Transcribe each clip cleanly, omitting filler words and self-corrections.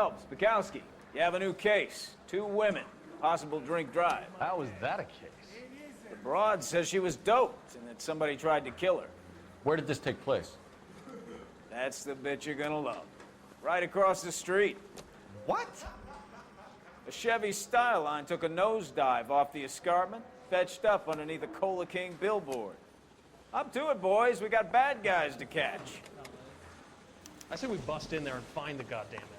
Phelps, Bukowski, you have a new case. 2 women, possible drink drive. How is that a case? The broad says she was doped and that somebody tried to kill her. Where did this take place? That's the bit you're gonna love. Right across the street. What? A Chevy Styline took a nosedive off the escarpment, fetched up underneath a Cola King billboard. Up to it, boys. We got bad guys to catch. I say we bust in there and find the goddamn evidence.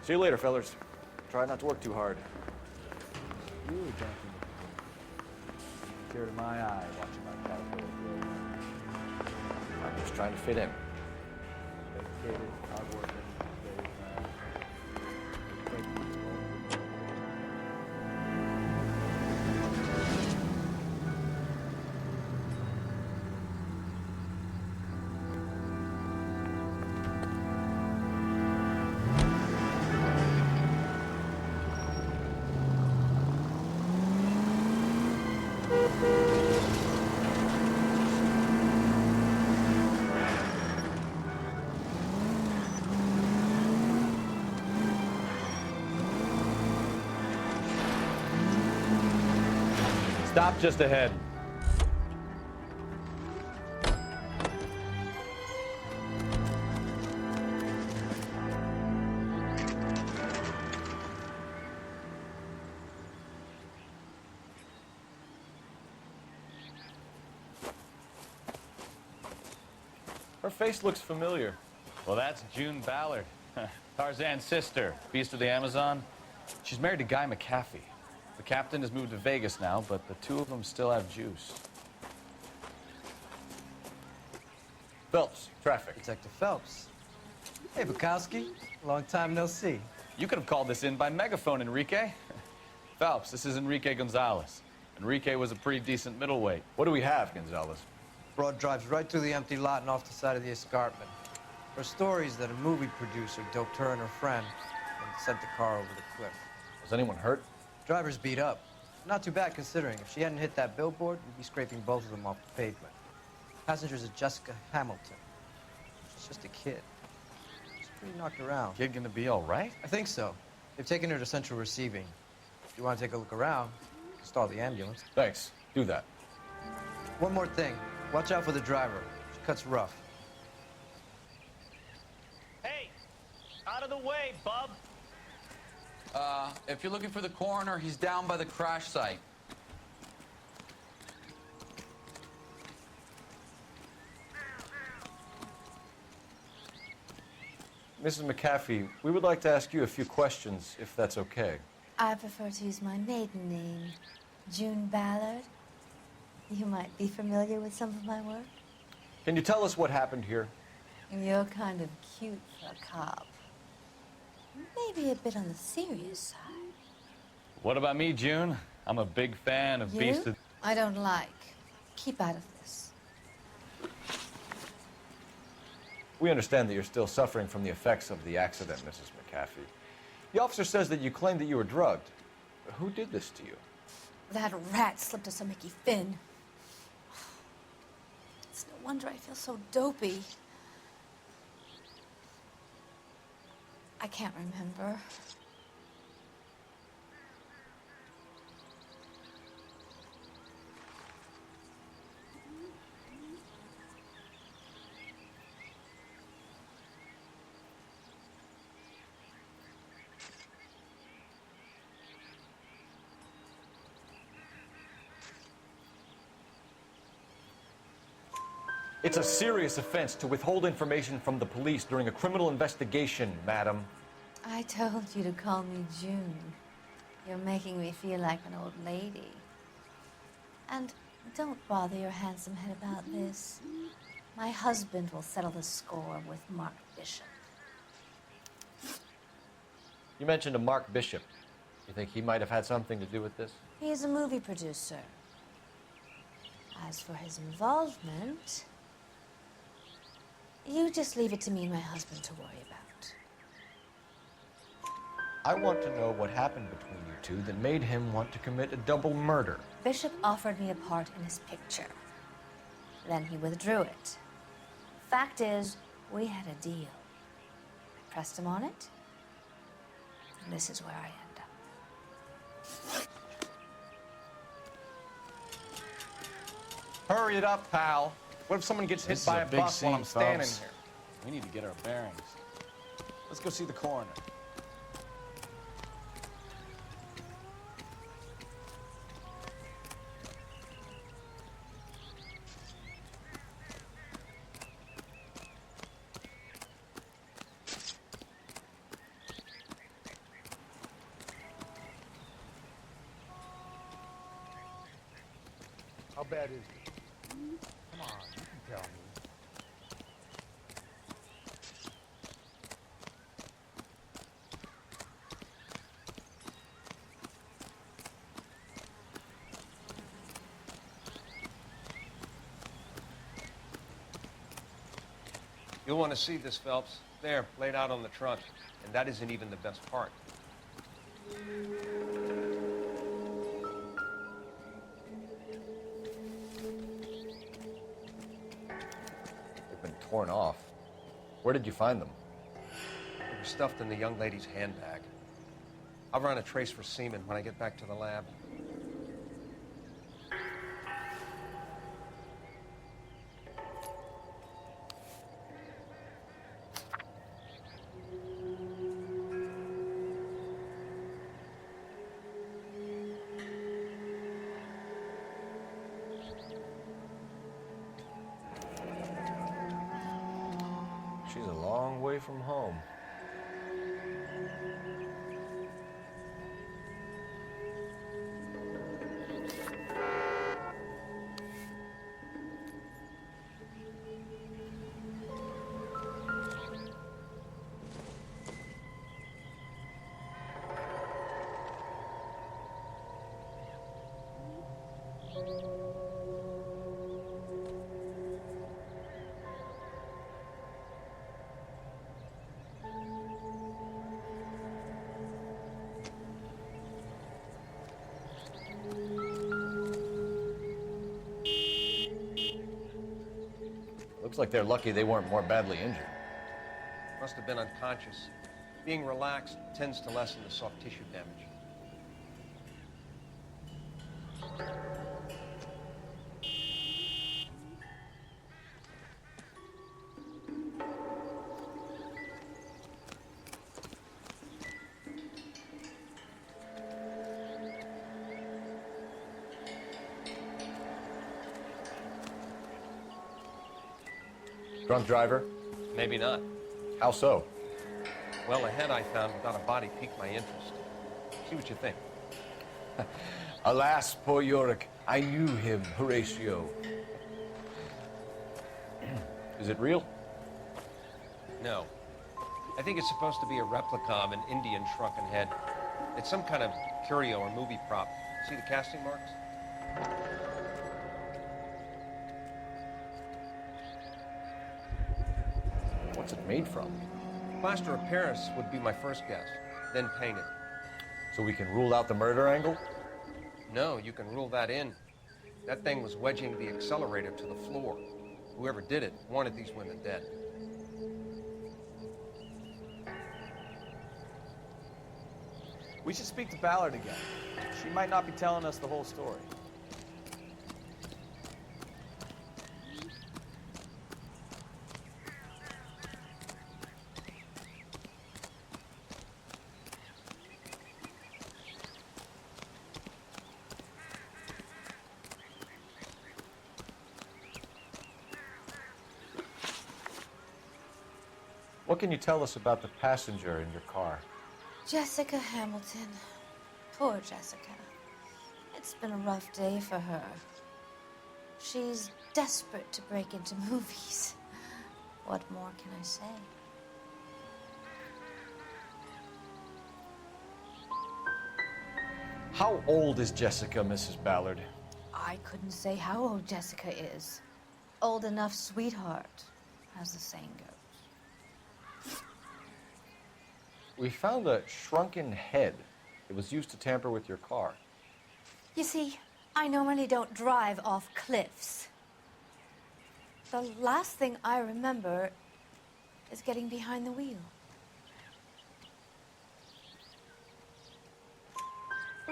See you later, fellas. Try not to work too hard. You were jumping. Tear to my eye watching my caterpillar grow. I'm just trying to fit in. Dedicated, hardworking, brave man. Thank you. Stop just ahead. Her face looks familiar. Well, that's June Ballard, Tarzan's sister, beast of the Amazon. She's married to Guy McAfee. The captain has moved to Vegas now, but the 2 of them still have juice. Phelps, traffic. Detective Phelps. Hey, Bukowski. Long time no see. You could have called this in by megaphone, Enrique. Phelps, this is Enrique Gonzalez. Enrique was a pretty decent middleweight. What do we have, Gonzalez? Broad drives right through the empty lot and off the side of the escarpment. Her story is that a movie producer doped her and her friend and sent the car over the cliff. Was anyone hurt? Driver's beat up. Not too bad considering. If she hadn't hit that billboard, we'd be scraping both of them off the pavement. Passenger's a Jessica Hamilton. She's just a kid. She's pretty knocked around. Kid gonna be all right? I think so. They've taken her to central receiving. If you want to take a look around, stall the ambulance. Thanks. Do that. One more thing. Watch out for the driver. She cuts rough. Hey, out of the way, bub. If you're looking for the coroner, he's down by the crash site. Mrs. McAfee, we would like to ask you a few questions, if that's okay. I prefer to use my maiden name, June Ballard. You might be familiar with some of my work. Can you tell us what happened here? You're kind of cute for a cop. Maybe a bit on the serious side. What about me, June? I'm a big fan of Beast of... I don't like. Keep out of this. We understand that you're still suffering from the effects of the accident, Mrs. McAfee. The officer says that you claimed that you were drugged. Who did this to you? That rat slipped us a Mickey Finn. It's no wonder I feel so dopey. I can't remember. It's a serious offense to withhold information from the police during a criminal investigation, madam. I told you to call me June. You're making me feel like an old lady. And don't bother your handsome head about this. My husband will settle the score with Mark Bishop. You mentioned a Mark Bishop. You think he might have had something to do with this? He's a movie producer. As for his involvement, you just leave it to me and my husband to worry about. I want to know what happened between you two that made him want to commit a double murder. Bishop offered me a part in his picture. Then he withdrew it. Fact is, we had a deal. pressed him on it. And this is where I end up. Hurry it up, pal. What if someone gets This hit by is a a big bus while scene, I'm standing folks. here? We need to get our bearings. Let's go see the coroner. How bad is it? Come on, you can tell me. You'll want to see this, Phelps. There, laid out on the trunk. And that isn't even the best part. They've been torn off. Where did you find them? They were stuffed in the young lady's handbag. I'll run a trace for semen when I get back to the lab. She's a long way from home. Looks like they're lucky they weren't more badly injured. Must have been unconscious. Being relaxed tends to lessen the soft tissue damage. Drunk driver? Maybe not. How so? Well, the head I found without a body piqued my interest. See what you think. Alas, poor Yorick. I knew him, Horatio. Is it real? No. I think it's supposed to be a replica of an Indian shrunken head. It's some kind of curio or movie prop. See the casting marks? What's it made from? Plaster of Paris would be my first guess, then painted. So we can rule out the murder angle? No, you can rule that in. That thing was wedging the accelerator to the floor. Whoever did it wanted these women dead. We should speak to Ballard again. She might not be telling us the whole story. What can you tell us about the passenger in your car? Jessica Hamilton. Poor Jessica. It's been a rough day for her. She's desperate to break into movies. What more can I say? How old is Jessica, Mrs. Ballard? I couldn't say how old Jessica is. Old enough, sweetheart, as the saying goes. We found a shrunken head. It was used to tamper with your car. You see, I normally don't drive off cliffs. The last thing I remember is getting behind the wheel.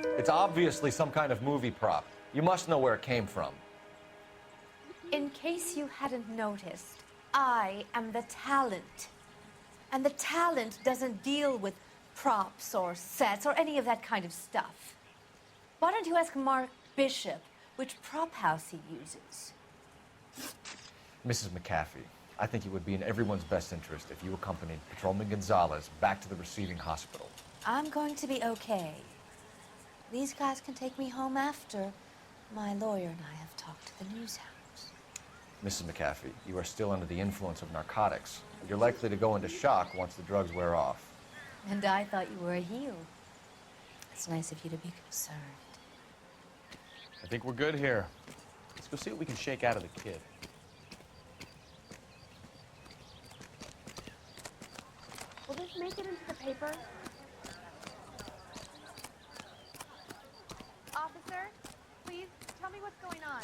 It's obviously some kind of movie prop. You must know where it came from. In case you hadn't noticed, I am the talent. And the talent doesn't deal with props or sets or any of that kind of stuff. Why don't you ask Mark Bishop which prop house he uses? Mrs. McAfee, I think it would be in everyone's best interest if you accompanied Patrolman Gonzalez back to the receiving hospital. I'm going to be okay. These guys can take me home after. My lawyer and I have talked to the news house. Mrs. McAfee, you are still under the influence of narcotics. You're likely to go into shock once the drugs wear off. And I thought you were a heel. It's nice of you to be concerned. I think we're good here. Let's go see what we can shake out of the kid. Will this make it into the paper? Officer, please tell me what's going on.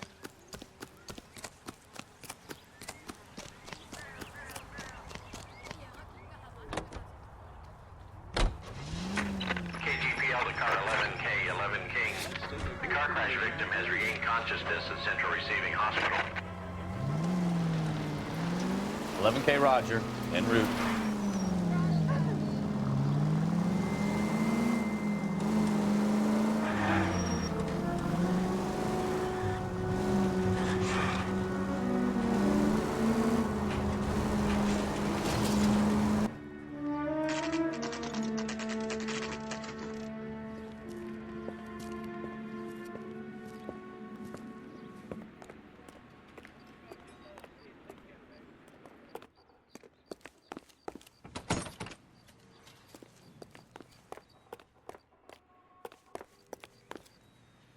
KGPL to car 11K, 11 King. The car crash victim has regained consciousness at Central Receiving Hospital. 11K Roger, en route.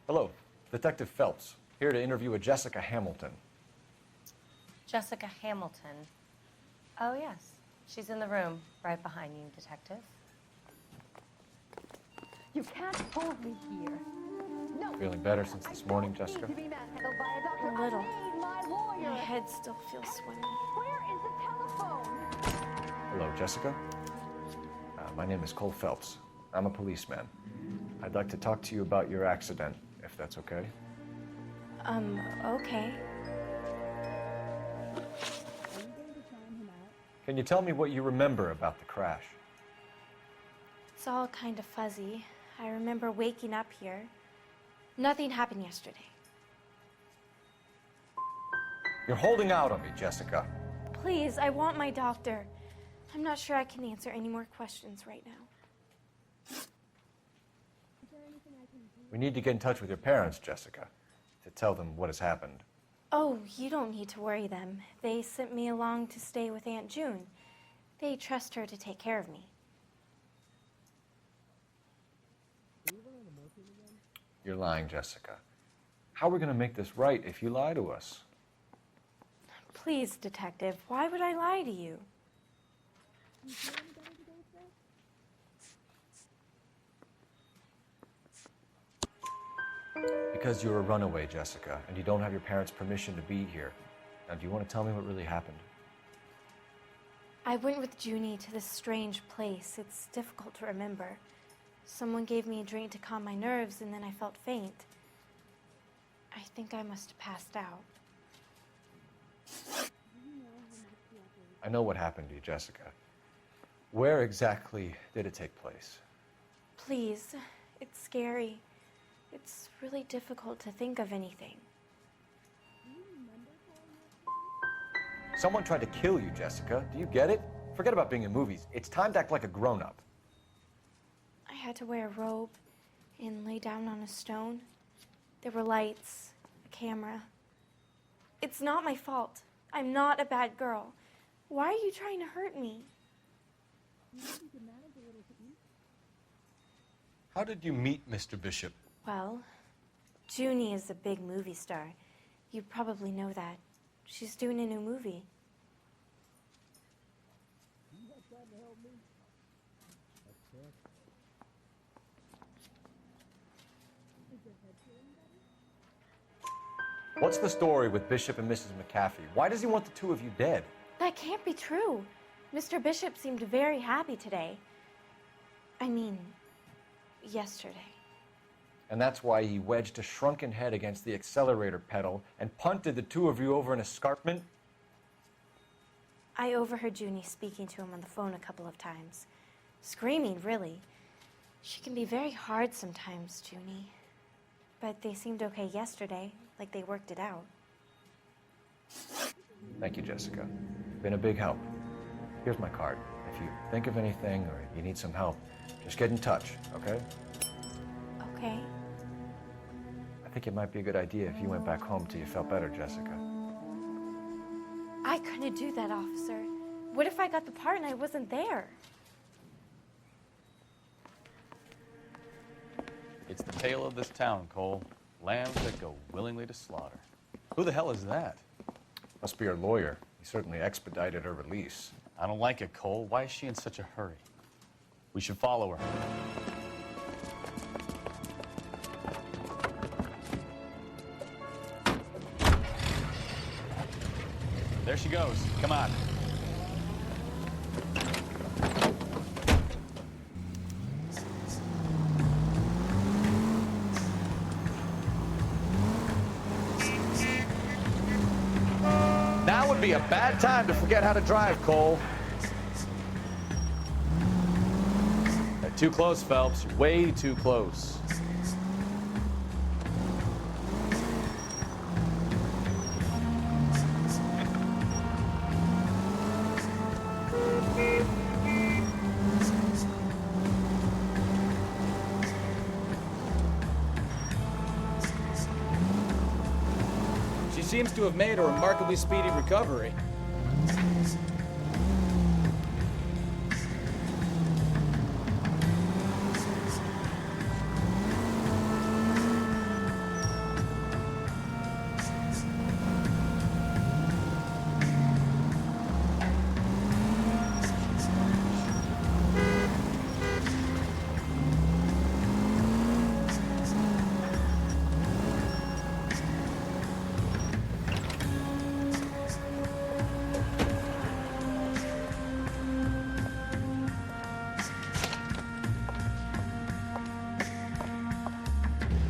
Hello, Detective Phelps, here to interview a Jessica Hamilton. Jessica Hamilton. Oh, yes. She's in the room, right behind you, Detective. You can't hold me here. No. Feeling better since this morning, Jessica? To be manhandled by a doctor. A little. I need my lawyer. My head still feels swimming. Where is the telephone? Hello, Jessica. My name is Cole Phelps. I'm a policeman. I'd like to talk to you about your accident, if that's okay. Okay. Can you tell me what you remember about the crash? It's all kind of fuzzy. I remember waking up here. Nothing happened yesterday. You're holding out on me, Jessica. Please, I want my doctor. I'm not sure I can answer any more questions right now. We need to get in touch with your parents, Jessica, to tell them what has happened. Oh, you don't need to worry them. They sent me along to stay with Aunt June. They trust her to take care of me. You're lying, Jessica. How are we going to make this right if you lie to us? Please, Detective, why would I lie to you? Because you're a runaway, Jessica, and you don't have your parents' permission to be here. Now, do you want to tell me what really happened? I went with Junie to this strange place. It's difficult to remember. Someone gave me a drink to calm my nerves, and then I felt faint. I think I must have passed out. I know what happened to you, Jessica. Where exactly did it take place? Please, it's scary. It's really difficult to think of anything. Someone tried to kill you, Jessica. Do you get it? Forget about being in movies. It's time to act like a grown-up. I had to wear a robe and lay down on a stone. There were lights, a camera. It's not my fault. I'm not a bad girl. Why are you trying to hurt me? How did you meet Mr. Bishop? Well, Junie is a big movie star. You probably know that. She's doing a new movie. What's the story with Bishop and Mrs. McAfee? Why does he want the two of you dead? That can't be true. Mr. Bishop seemed very happy today. I mean, yesterday. And that's why he wedged a shrunken head against the accelerator pedal and punted the two of you over an escarpment? I overheard Junie speaking to him on the phone a couple of times. Screaming, really. She can be very hard sometimes, Junie. But they seemed okay yesterday, like they worked it out. Thank you, Jessica. Been a big help. Here's my card. If you think of anything or you need some help, just get in touch, okay? Okay. I think it might be a good idea if you went back home till you felt better, Jessica. I couldn't do that, officer. What if I got the part and I wasn't there? It's the tale of this town, Cole. Lambs that go willingly to slaughter. Who the hell is that? Must be her lawyer. He certainly expedited her release. I don't like it, Cole. Why is she in such a hurry? We should follow her. There she goes. Come on. Now would be a bad time to forget how to drive, Cole. Too close, Phelps. Way too close. She seems to have made a remarkably speedy recovery.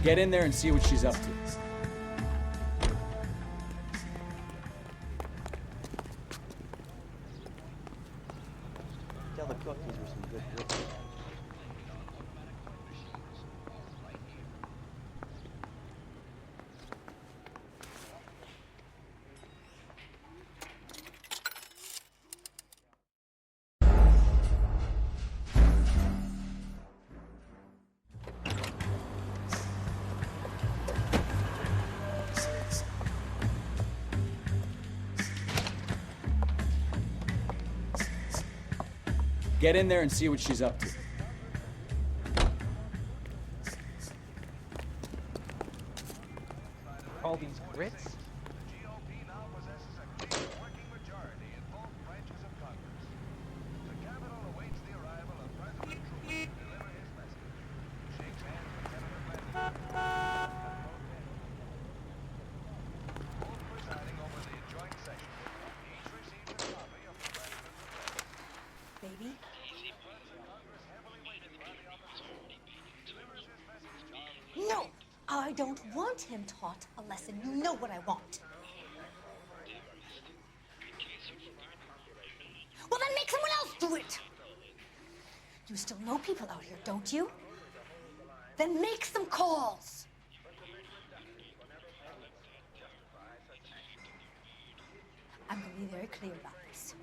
Get in there and see what she's up to. Tell the cook these were some good grits. Get in there and see what she's up to. All these grits? Baby? No! I don't want him taught a lesson. You know what I want. Well, then make someone else do it! You still know people out here, don't you? Then make some calls! I'm gonna be very clear about this.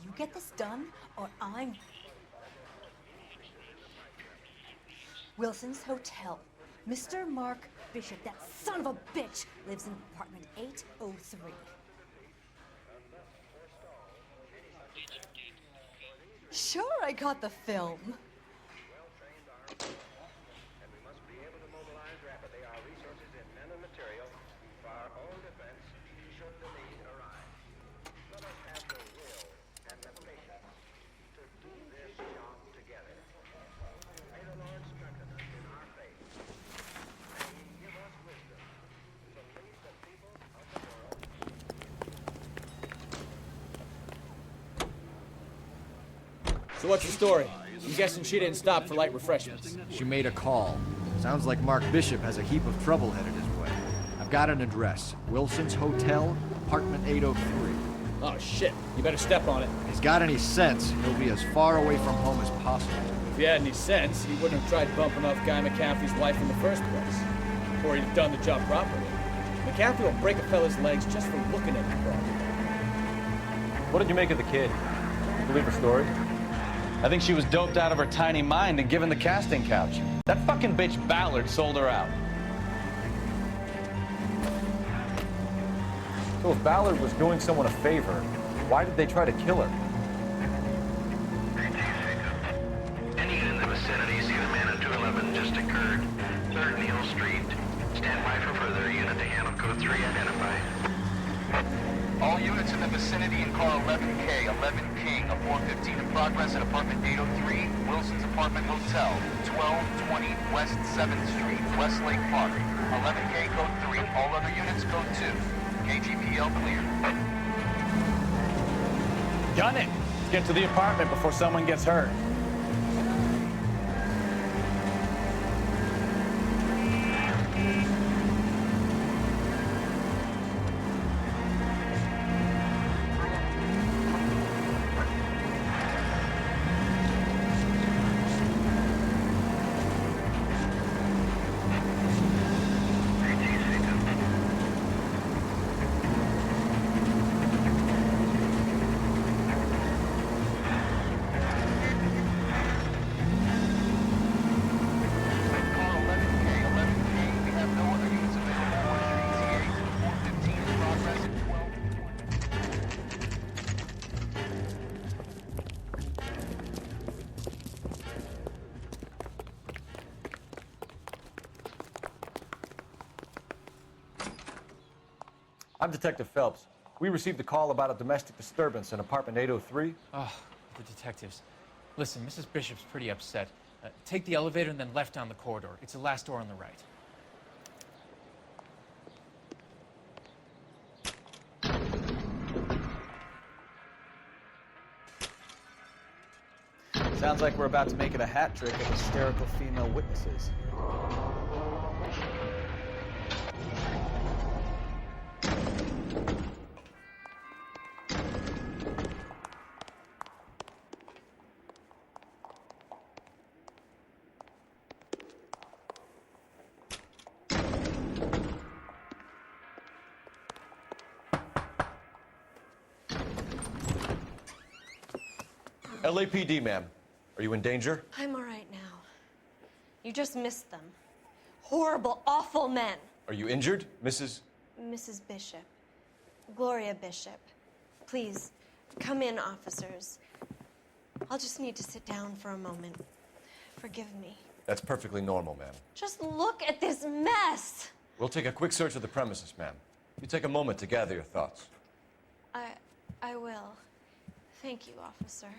You get this done, or I'm... Wilson's Hotel. Mr. Mark Bishop, that son of a bitch, lives in apartment 803. Sure, I got the film. So what's the story? I'm guessing she didn't stop for light refreshments. She made a call. Sounds like Mark Bishop has a heap of trouble headed his way. I've got an address. Wilson's Hotel, apartment 803. Oh, shit. You better step on it. If he's got any sense, he'll be as far away from home as possible. If he had any sense, he wouldn't have tried bumping off Guy McCaffrey's wife in the first place. Or he'd have done the job properly. McCaffrey will break a fella's legs just for looking at the property. What did you make of the kid? You believe her story? I think she was doped out of her tiny mind and given the casting couch. That fucking bitch Ballard sold her out. So if Ballard was doing someone a favor, why did they try to kill her? Any unit in the vicinity, see the man at 211 just occurred. 3rd Neal Street. Stand by for further. Unit to handle code 3 identified. All units in the vicinity in car 11K, 11 King, a 415 in progress at apartment 803, Wilson's Apartment Hotel, 1220 West 7th Street, Westlake Park. 11K code 3, all other units code 2. KGPL clear. Gun it! Get to the apartment before someone gets hurt. I'm Detective Phelps. We received a call about a domestic disturbance in apartment 803. Oh, the detectives. Listen, Mrs. Bishop's pretty upset. Take the elevator and then left down the corridor. It's the last door on the right. Sounds like we're about to make it a hat trick of hysterical female witnesses. LAPD, ma'am. Are you in danger? I'm all right now. You just missed them. Horrible, awful men. Are you injured, Mrs.? Mrs. Bishop. Gloria Bishop. Please, come in, officers. I'll just need to sit down for a moment. Forgive me. That's perfectly normal, ma'am. Just look at this mess. We'll take a quick search of the premises, ma'am. You take a moment to gather your thoughts. I will. Thank you, officer.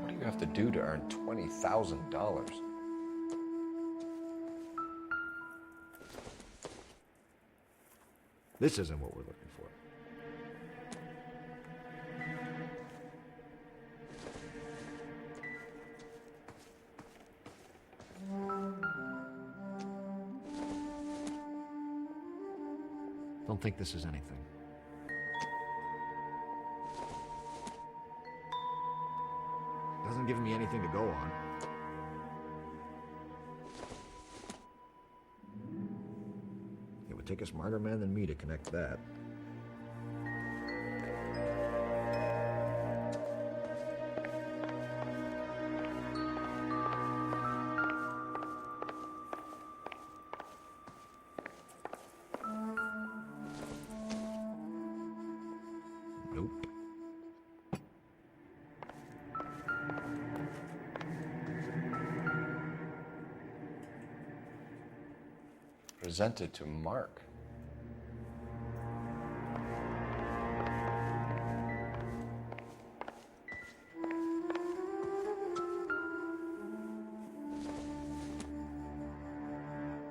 What do you have to do to earn $20,000? This isn't what we're looking for. Don't think this is anything. given me anything to go on. It would take a smarter man than me to connect that. Nope. Presented to Mark.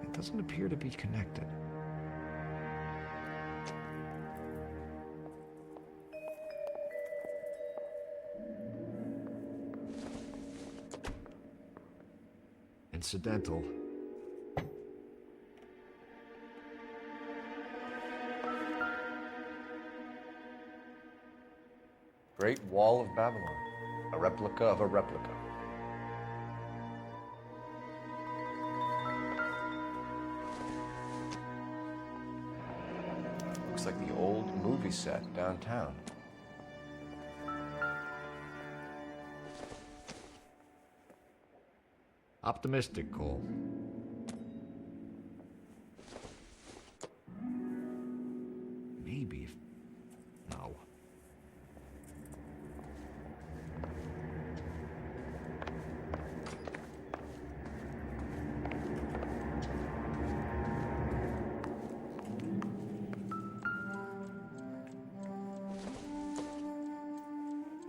It doesn't appear to be connected. Incidental. Great Wall of Babylon. A replica of a replica. Looks like the old movie set downtown. Optimistic, Cole. Maybe if... No.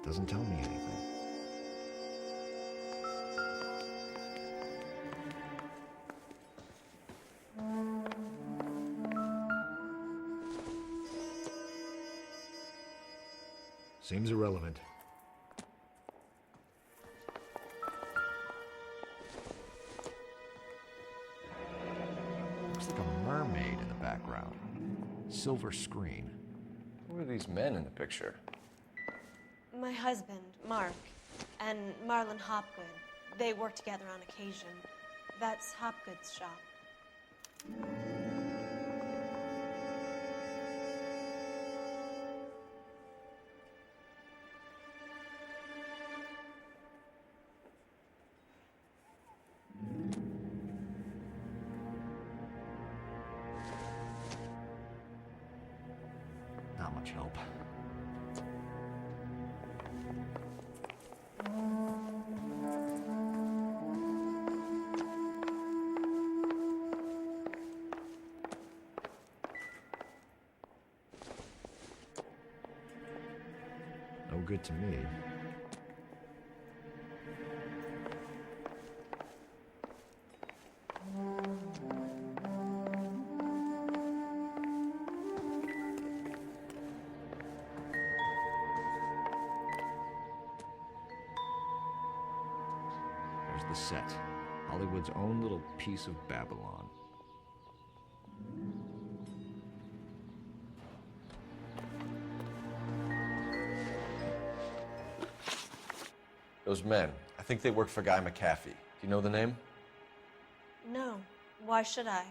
Doesn't tell me anything. Seems irrelevant. Looks like a mermaid in the background. Silver screen. Who are these men in the picture? My husband, Mark, and Marlon Hopgood. They work together on occasion. That's Hopgood's shop. Not much help. No good to me. There's the set. Hollywood's own little piece of Babylon. Those men, I think they work for Guy McAfee. Do you know the name? No. Why should I?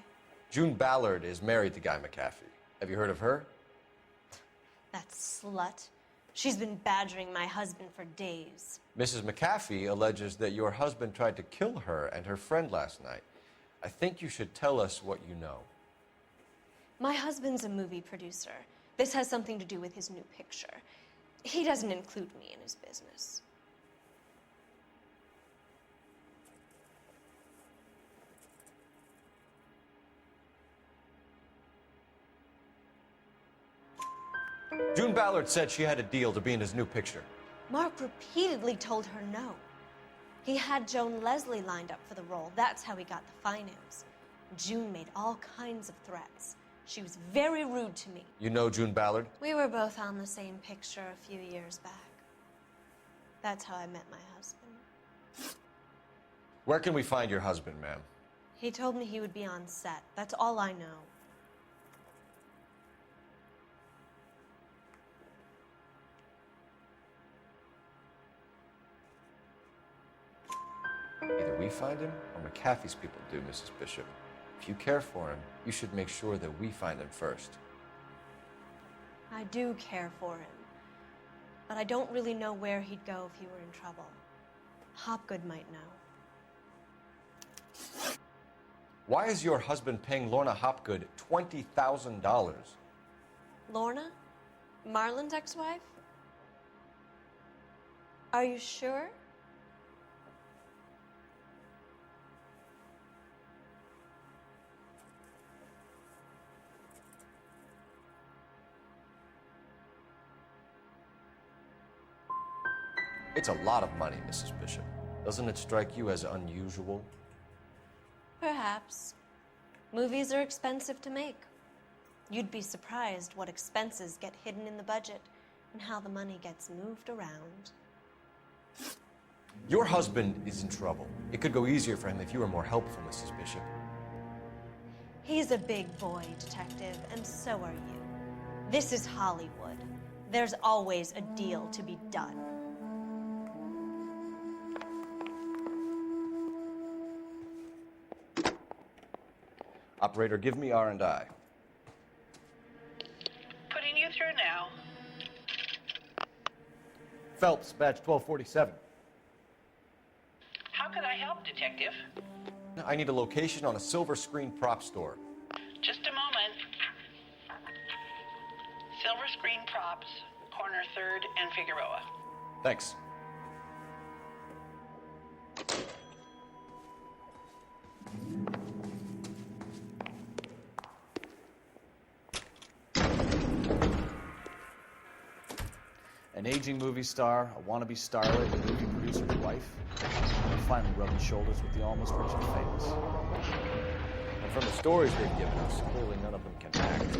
June Ballard is married to Guy McAfee. Have you heard of her? That slut. She's been badgering my husband for days. Mrs. McAfee alleges that your husband tried to kill her and her friend last night. I think you should tell us what you know. My husband's a movie producer. This has something to do with his new picture. He doesn't include me in his business. June Ballard said she had a deal to be in his new picture. Mark repeatedly told her no. He had Joan Leslie lined up for the role. That's how he got the finance. June made all kinds of threats. She was very rude to me. You know June Ballard? We were both on the same picture a few years back. That's how I met my husband. Where can we find your husband, ma'am? He told me he would be on set. That's all I know. Either we find him or McAfee's people do, Mrs. Bishop. If you care for him, you should make sure that we find him first. I do care for him, but I don't really know where he'd go if he were in trouble. Hopgood might know. Why is your husband paying Lorna Hopgood $20,000? Lorna? Marlon's ex-wife? Are you sure? It's a lot of money, Mrs. Bishop. Doesn't it strike you as unusual? Perhaps. Movies are expensive to make. You'd be surprised what expenses get hidden in the budget and how the money gets moved around. Your husband is in trouble. It could go easier for him if you were more helpful, Mrs. Bishop. He's a big boy, Detective, and so are you. This is Hollywood. There's always a deal to be done. Operator, give me R&I. Putting you through now. Phelps, badge 1247. How can I help, Detective? I need a location on a silver screen prop store. Just a moment. Silver Screen Props, corner 3rd and Figueroa. Thanks. An aging movie star, a wannabe starlet, a movie producer's wife, and finally rubbing shoulders with the almost rich and famous. And from the stories they've given us, clearly none of them can act.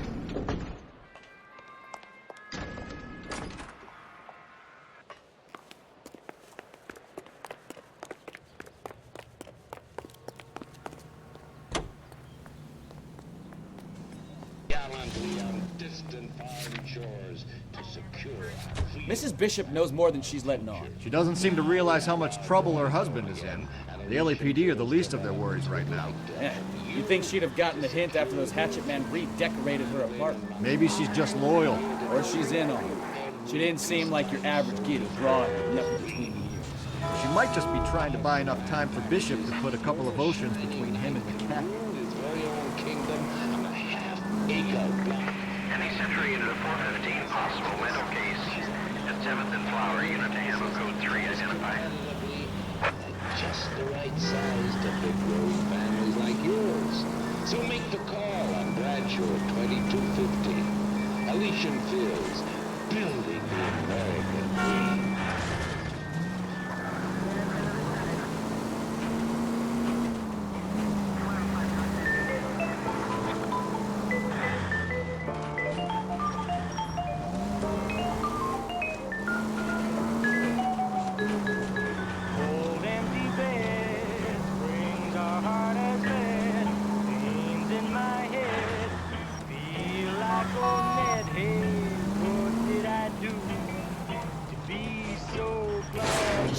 Gallantly on distant foreign shores to secure our freedom. Mrs. Bishop knows more than she's letting on. She doesn't seem to realize how much trouble her husband is in. The LAPD are the least of their worries right now. Yeah. You'd think she'd have gotten the hint after those hatchet men redecorated her apartment. Maybe she's just loyal. Or she's in on it. She didn't seem like your average giddy broad with nothing between the ears. She might just be trying to buy enough time for Bishop to put a couple of oceans between him and McAfee. His very own kingdom on a half-acre block. Any Century Unit 415 possible mental case at 7th and Flower Unit to handle code 3 identified. Just the right size to fit growing families like yours. So make the call on Bradshaw 2250. Elysian Fields, building the American dream.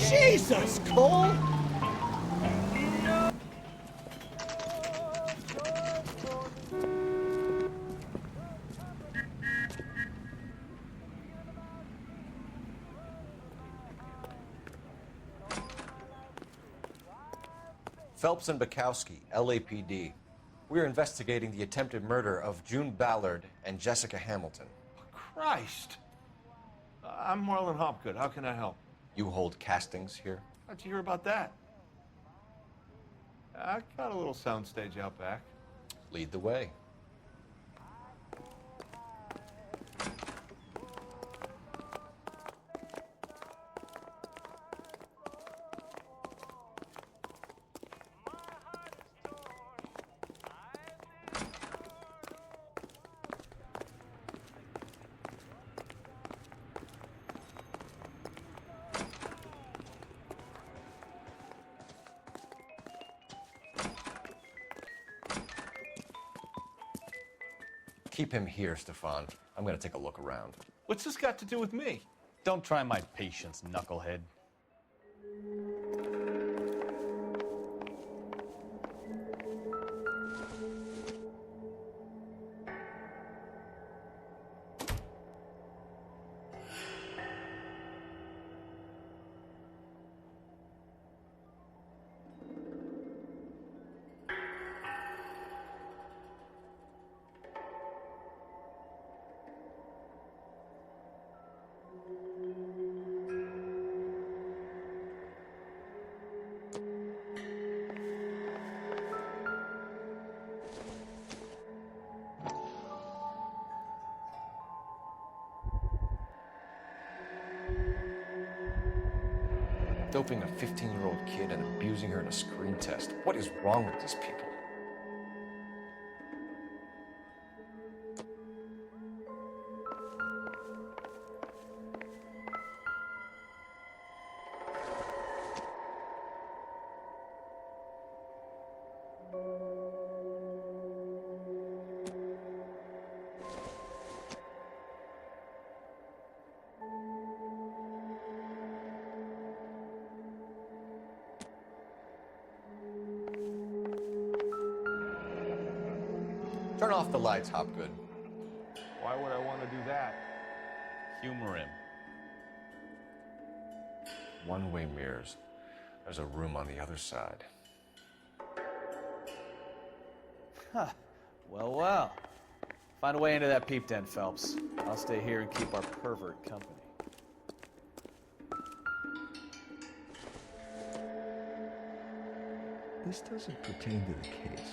Jesus, Cole! Phelps and Bukowski, LAPD. We're investigating the attempted murder of June Ballard and Jessica Hamilton. Christ! I'm Marlon Hopgood. How can I help? You hold castings here? How'd you hear about that? I got a little soundstage out back. Lead the way. Keep him here, Stefan. I'm gonna take a look around. What's this got to do with me? Don't try my patience, knucklehead. Doping a 15-year-old kid and abusing her in a screen test. What is wrong with these people? Turn off the lights, Hopgood. Why would I want to do that? Humor him. One-way mirrors. There's a room on the other side. Huh. Well, well. Find a way into that peep den, Phelps. I'll stay here and keep our pervert company. This doesn't pertain to the case.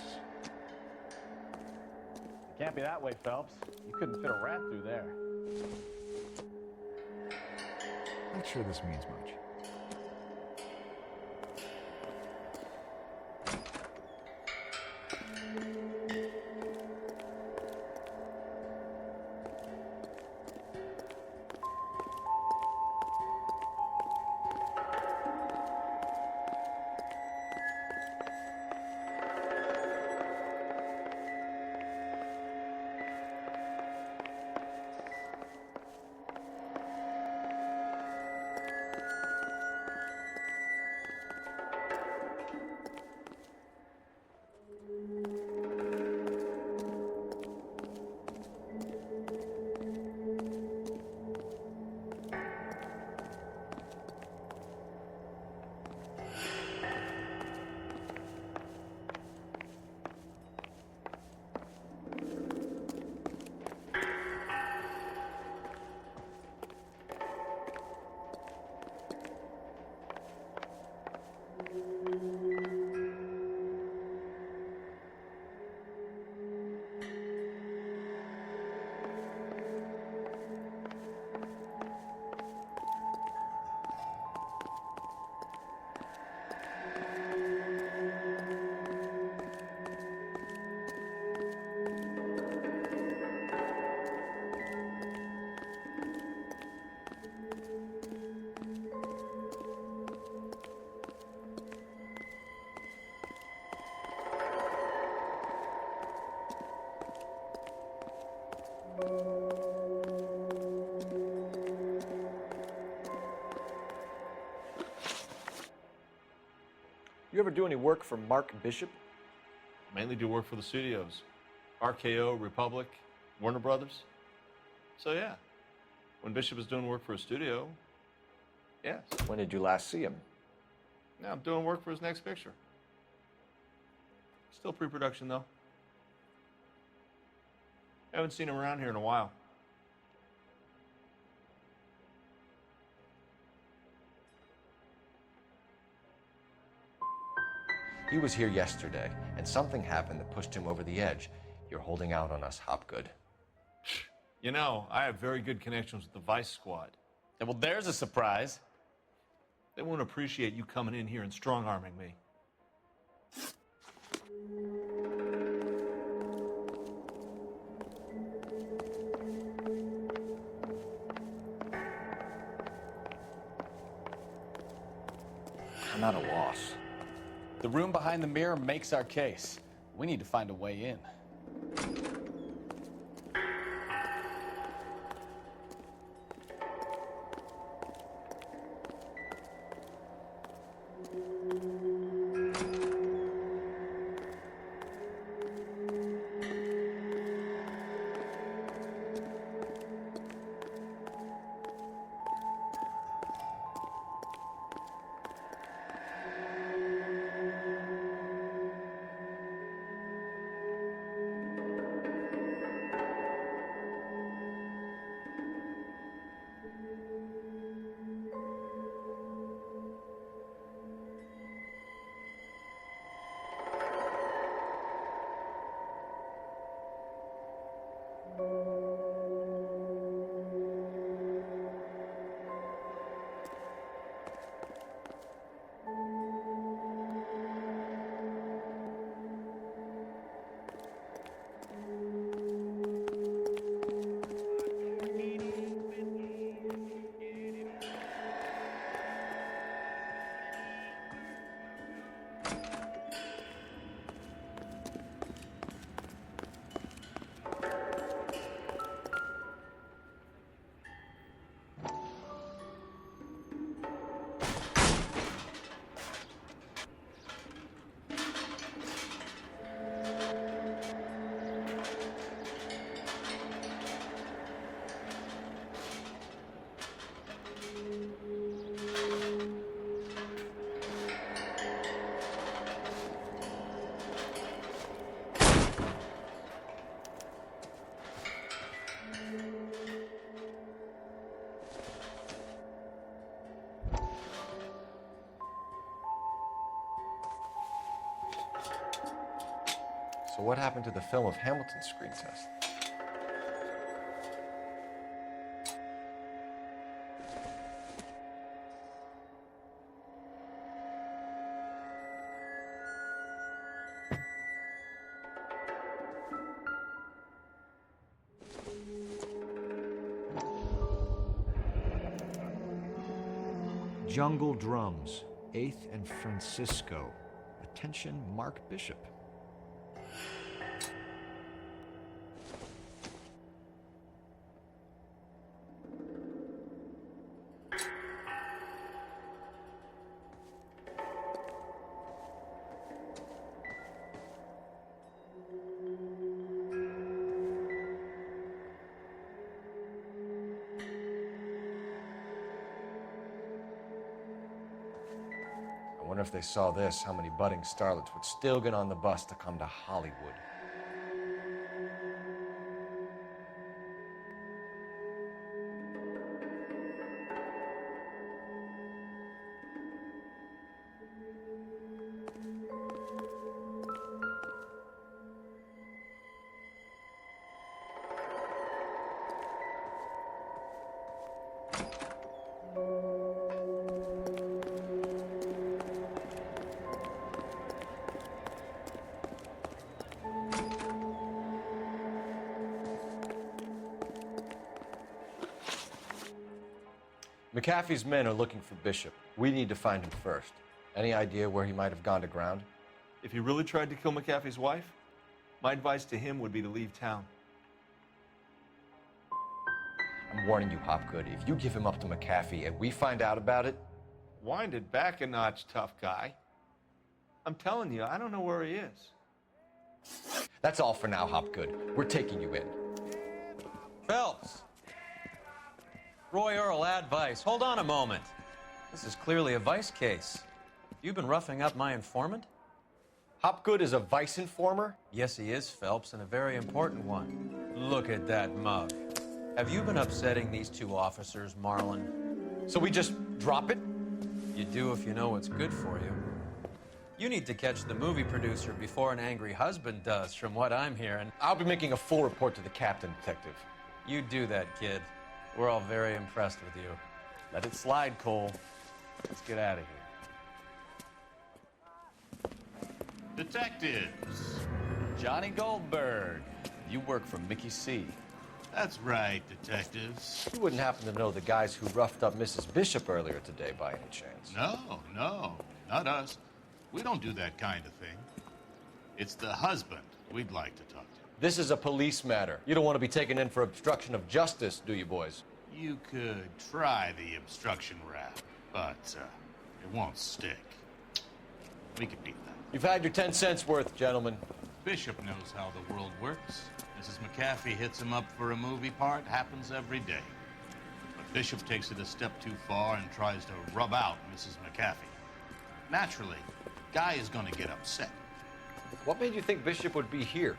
It can't be that way, Phelps. You couldn't fit a rat through there. Not sure this means much. You ever do any work for Mark Bishop? Mainly do work for the studios. RKO, Republic, Warner Brothers. So yeah, when Bishop is doing work for a studio, yes. When did you last see him? Now I'm doing work for his next picture. Still pre-production though. Haven't seen him around here in a while. He was here yesterday, and something happened that pushed him over the edge. You're holding out on us, Hopgood. You know, I have very good connections with the Vice Squad. Well, there's a surprise. They won't appreciate you coming in here and strong-arming me. I'm at a loss. The room behind the mirror makes our case. We need to find a way in. So what happened to the film of Hamilton's screen test? Jungle Drums, 8th and Francisco. Attention, Mark Bishop. I wonder if they saw this, how many budding starlets would still get on the bus to come to Hollywood. McAfee's men are looking for Bishop. We need to find him first. Any idea where he might have gone to ground? If he really tried to kill McAfee's wife, my advice to him would be to leave town. I'm warning you, Hopgood. If you give him up to McAfee and we find out about it... Wind it back a notch, tough guy. I'm telling you, I don't know where he is. That's all for now, Hopgood. We're taking you in. Phelps! Roy Earl, advice. Hold on a moment. This is clearly a vice case. You've been roughing up my informant? Hopgood is a vice informer? Yes, he is, Phelps, and a very important one. Look at that mug. Have you been upsetting these two officers, Marlin? So we just drop it? You do if you know what's good for you. You need to catch the movie producer before an angry husband does, from what I'm hearing. I'll be making a full report to the captain, Detective. You do that, kid. We're all very impressed with you. Let it slide, Cole. Let's get out of here. Detectives. Johnny Goldberg. You work for Mickey C. That's right, detectives. You wouldn't happen to know the guys who roughed up Mrs. Bishop earlier today by any chance? No, not us. We don't do that kind of thing. It's the husband we'd like to talk to. This is a police matter. You don't want to be taken in for obstruction of justice, do you, boys? You could try the obstruction rap, but it won't stick. We could beat that. You've had your 10 cents worth, gentlemen. Bishop knows how the world works. Mrs. McAfee hits him up for a movie part, happens every day. But Bishop takes it a step too far and tries to rub out Mrs. McAfee. Naturally, Guy is gonna get upset. What made you think Bishop would be here?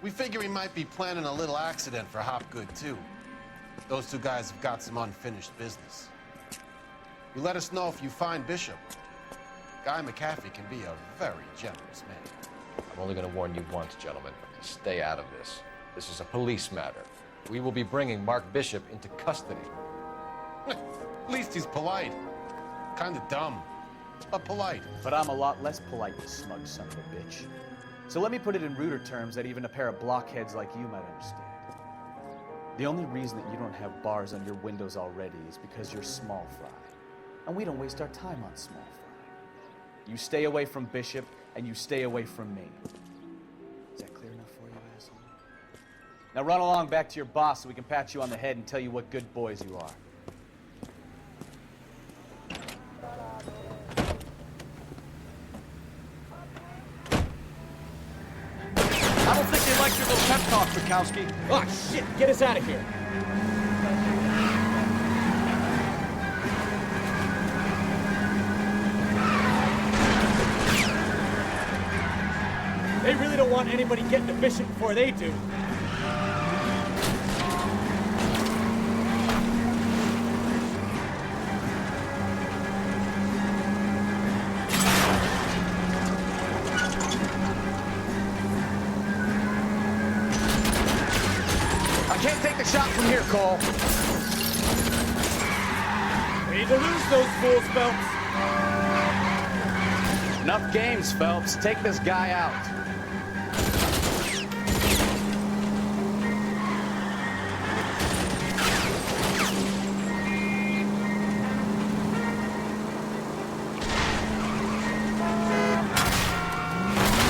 We figure he might be planning a little accident for Hopgood, too. Those two guys have got some unfinished business. You let us know if you find Bishop. Guy McAfee can be a very generous man. I'm only going to warn you once, gentlemen. Stay out of this. This is a police matter. We will be bringing Mark Bishop into custody. At least he's polite. Kind of dumb, but polite. But I'm a lot less polite, you smug son of a bitch. So let me put it in ruder terms that even a pair of blockheads like you might understand. The only reason that you don't have bars on your windows already is because you're small fry. And we don't waste our time on small fry. You stay away from Bishop, and you stay away from me. Is that clear enough for you, asshole? Now run along back to your boss so we can pat you on the head and tell you what good boys you are. I don't think they like your little pep talk, Bukowski. Oh, shit! Get us out of here! They really don't want anybody getting to Bishop before they do. shot from here, Cole. We need to lose those fools, Phelps. Enough games, Phelps. Take this guy out.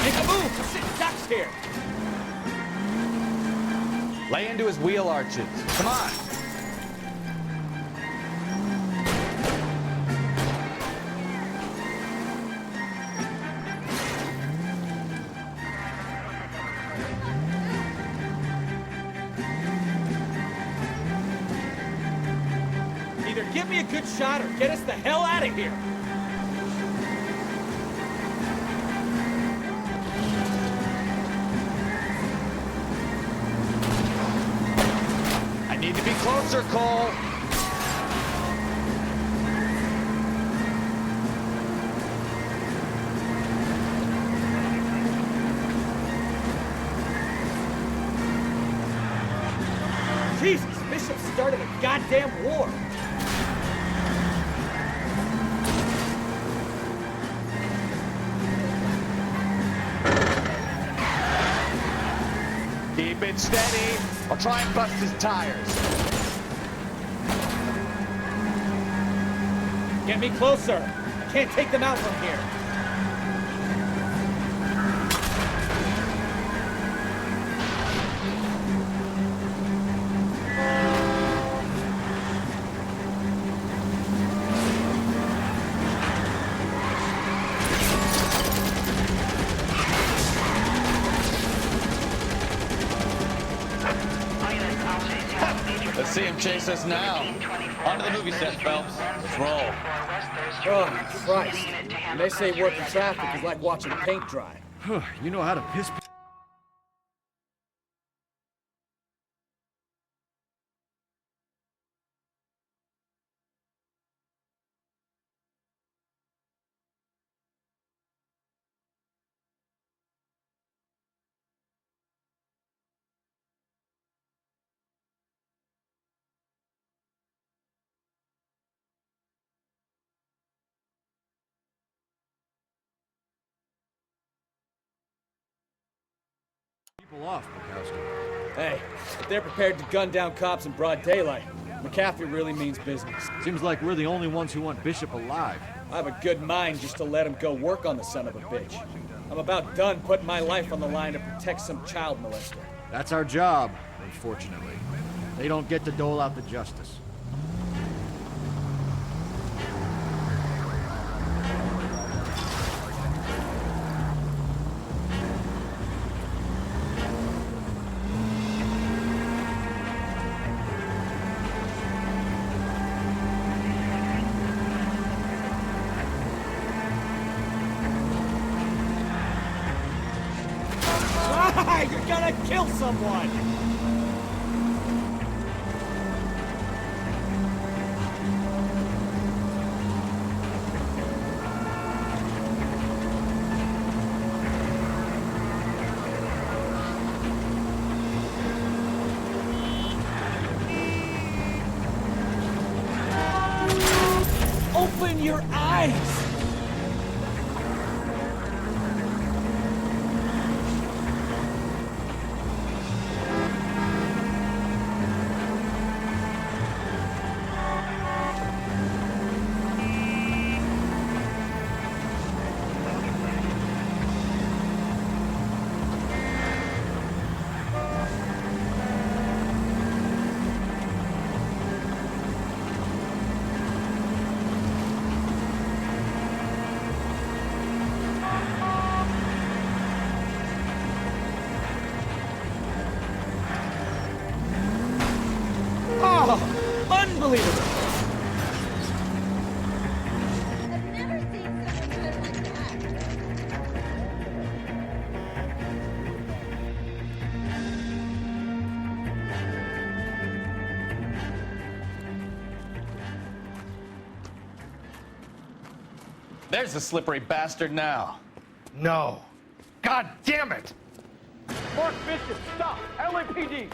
Make a move! We're sitting ducks here. Lay into his wheel arches. Come on. Either give me a good shot or get us the hell out of here. I need to be closer, Cole. Jesus, Bishop started a goddamn war. Keep it steady. I'll try and bust his tires. Get me closer. I can't take them out from here. Let's see him chase us now. On to the movie set, Phelps. Let's roll. Oh, Christ. And they say working traffic is like watching paint dry. You know how to piss people off, Bukowski. Hey, if they're prepared to gun down cops in broad daylight, McCaffrey really means business. Seems like we're the only ones who want Bishop alive. I have a good mind just to let him go work on the son of a bitch. I'm about done putting my life on the line to protect some child molester. That's our job, unfortunately. They don't get to dole out the justice. You're gonna kill someone! Open your eyes! Unbelievable! There's the slippery bastard now. No. God damn it! Mark Bishop, stop! LAPD!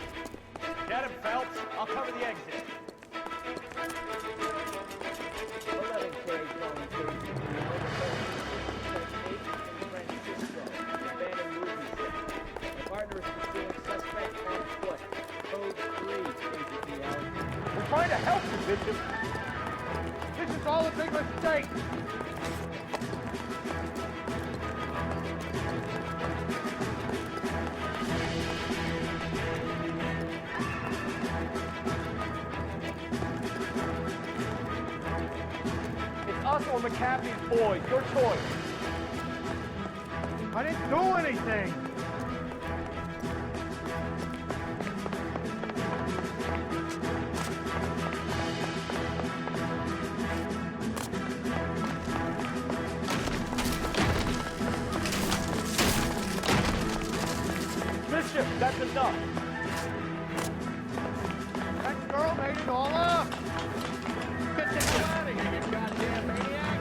Get him, Phelps. I'll cover the exit. 11K going to abandoned movie set. My partner is pursuing suspect on foot. Code 3, KGPL. We're trying to help you, Bishop. This is all a big mistake. Us or McCaffrey's boy, your choice. I didn't do anything. Bishop, that's enough. That girl made it all up. Get the hell out of here, you goddamn maniac.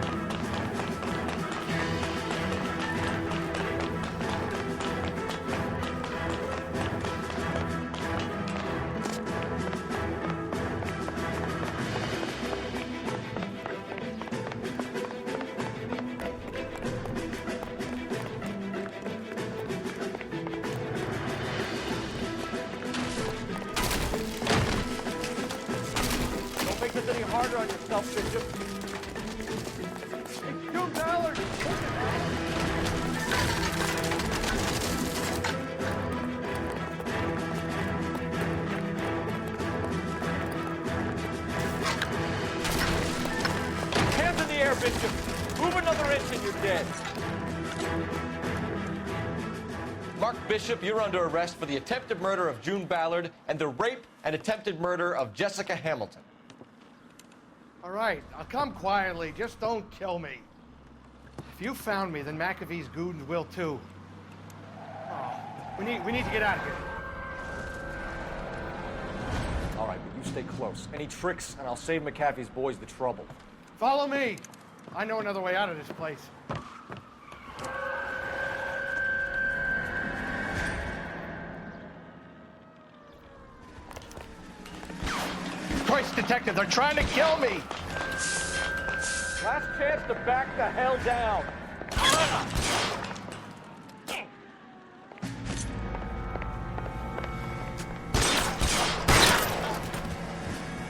Don't make this any harder on yourself, Bishop. It's $2. Hands in the air, Bishop. Move another inch and you're dead. Mark Bishop, you're under arrest for the attempted murder of June Ballard and the rape and attempted murder of Jessica Hamilton. All right, I'll come quietly. Just don't kill me. If you found me, then McAfee's goons will too. Oh, we need to get out of here. All right, but you stay close. Any tricks, and I'll save McAfee's boys the trouble. Follow me. I know another way out of this place. Christ, detective, they're trying to kill me. Last chance to back the hell down.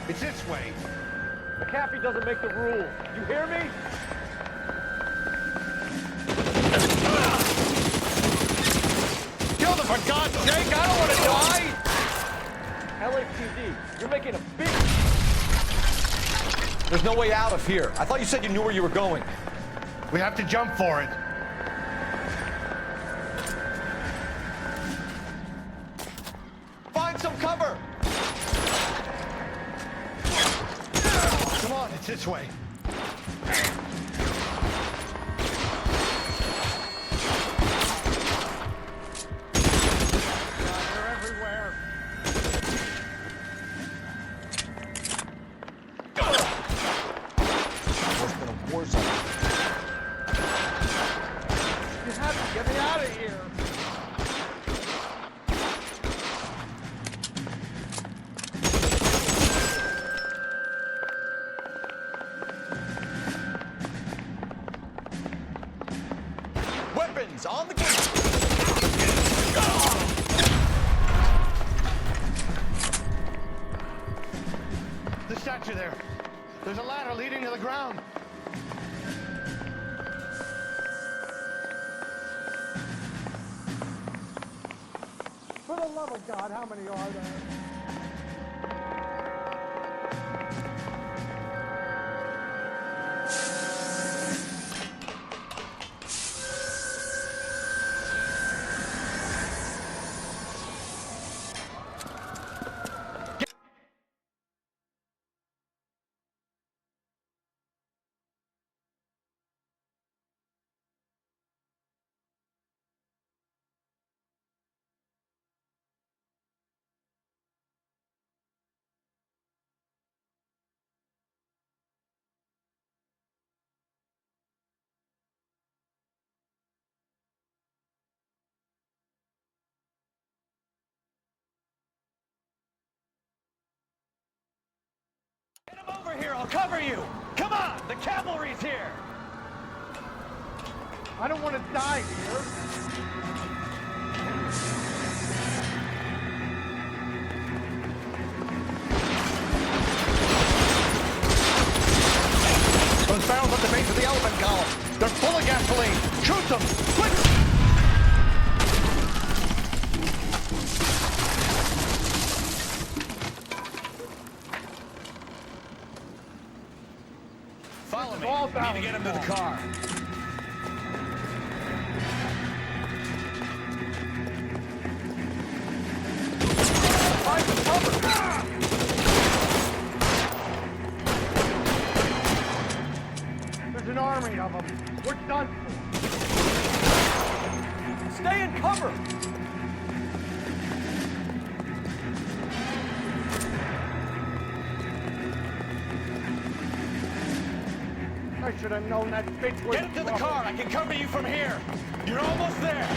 It's this way. McAfee doesn't make the rules. You hear me? Kill them, for God's sake! I don't want to die! LAPD, you're making a big... There's no way out of here. I thought you said you knew where you were going. We have to jump for it. Find some cover! Come on, it's this way. They're everywhere. There's been a war zone. You have to get me out of here. Weapons on the ground! The statue there. There's a ladder leading to the ground. For the love of God, how many are there? cover you! Come on! The cavalry's here! I don't want to die here. Those barrels at the base of the elephant column. They're full of gasoline. Shoot them! Quick! Follow me. We need to get him to the car. Find the cover! Ah! There's an army of them. We're done for. Stay in cover! I should have known that bitch was... Get into the car. I can cover you from here. You're almost there.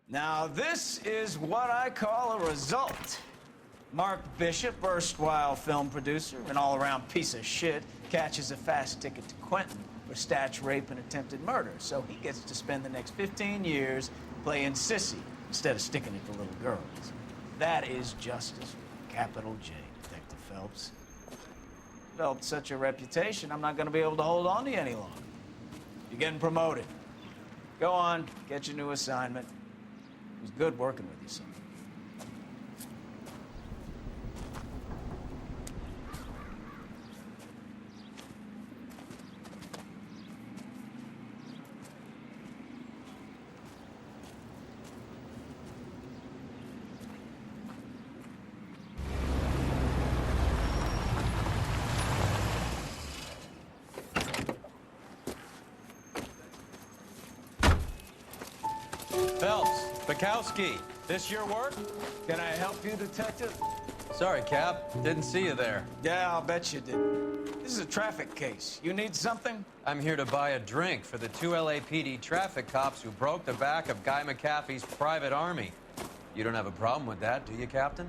Now, this is what I call a result. Mark Bishop, erstwhile film producer and all-around piece of shit, catches a fast ticket to Quentin for statch rape and attempted murder, so he gets to spend the next 15 years playing sissy instead of sticking it to little girls. That is justice, capital J, Detective Phelps. Developed such a reputation, I'm not going to be able to hold on to you any longer. You're getting promoted. Go on, get your new assignment. It was good working with you, son. Phelps, Bukowski, this your work? Can I help you, Detective? Sorry, Cap. Didn't see you there. Yeah, I'll bet you did. This is a traffic case. You need something? I'm here to buy a drink for the 2 LAPD traffic cops who broke the back of Guy McAfee's private army. You don't have a problem with that, do you, Captain?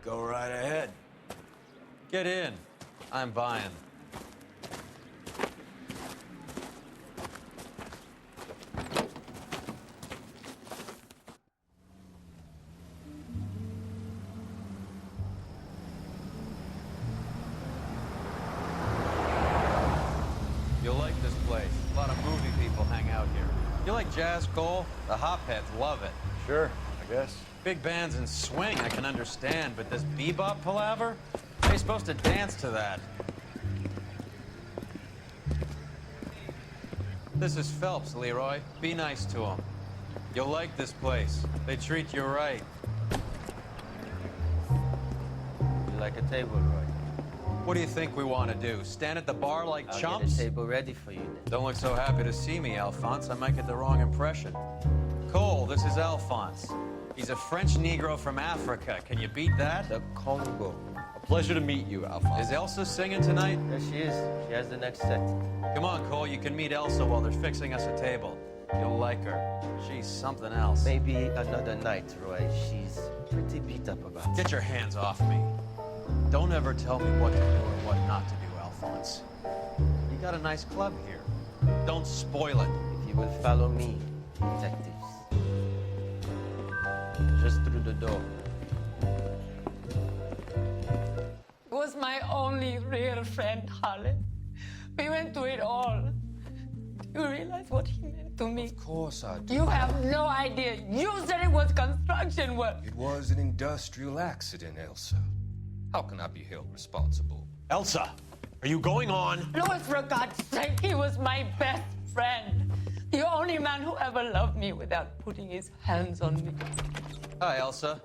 Go right ahead. Get in. I'm buying. You'll like this place. A lot of movie people hang out here. You like jazz, Cole? The hopheads love it. Sure, I guess. Big bands and swing, I can understand, but this bebop palaver? How are you supposed to dance to that? This is Phelps, Leroy. Be nice to him. You'll like this place. They treat you right. You like a table, Roy? What do you think we want to do? Stand at the bar like I'll chumps? get a table ready for you then. Don't look so happy to see me, Alphonse. I might get the wrong impression. Cole, this is Alphonse. He's a French Negro from Africa. Can you beat that? The Congo. A pleasure to meet you, Alphonse. Is Elsa singing tonight? There she is. She has the next set. Come on, Cole. You can meet Elsa while they're fixing us a table. You'll like her. She's something else. Maybe another night, Roy. She's pretty beat up about it. Get your hands off me. Don't ever tell me what to do or what not to do, Alphonse. You got a nice club here. Don't spoil it. If you will follow me, detectives. Just through the door. Was my only real friend, Harlan. We went through it all. Do you realize what he meant to me? Of course I do. You have no idea. You said it was construction work. It was an industrial accident, Elsa. How can I be held responsible? Elsa, are you going on? Louis, for God's sake, he was my best friend. The only man who ever loved me without putting his hands on me. Hi, Elsa.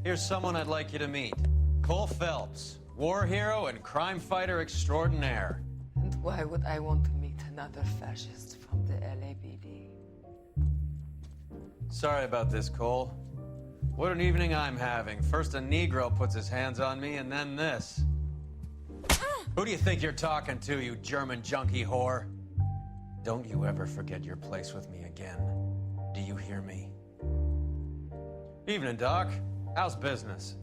Here's someone I'd like you to meet. Cole Phelps. War hero and crime fighter extraordinaire. And why would I want to meet another fascist from the LAPD? Sorry about this, Cole. What an evening I'm having. First a Negro puts his hands on me, and then this. Who do you think you're talking to, you German junkie whore? Don't you ever forget your place with me again. Do you hear me? Evening, Doc. How's business?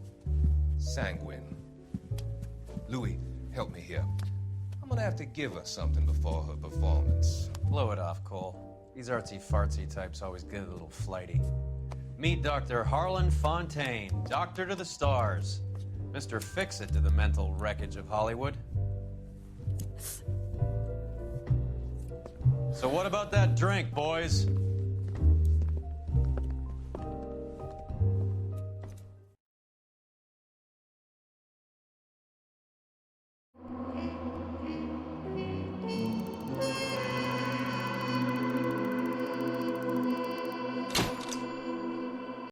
Sanguine. Louis, help me here. I'm gonna have to give her something before her performance. Blow it off, Cole. These artsy-fartsy types always get a little flighty. Meet Dr. Harlan Fontaine, doctor to the stars. Mr. Fix-It to the mental wreckage of Hollywood. So what about that drink, boys?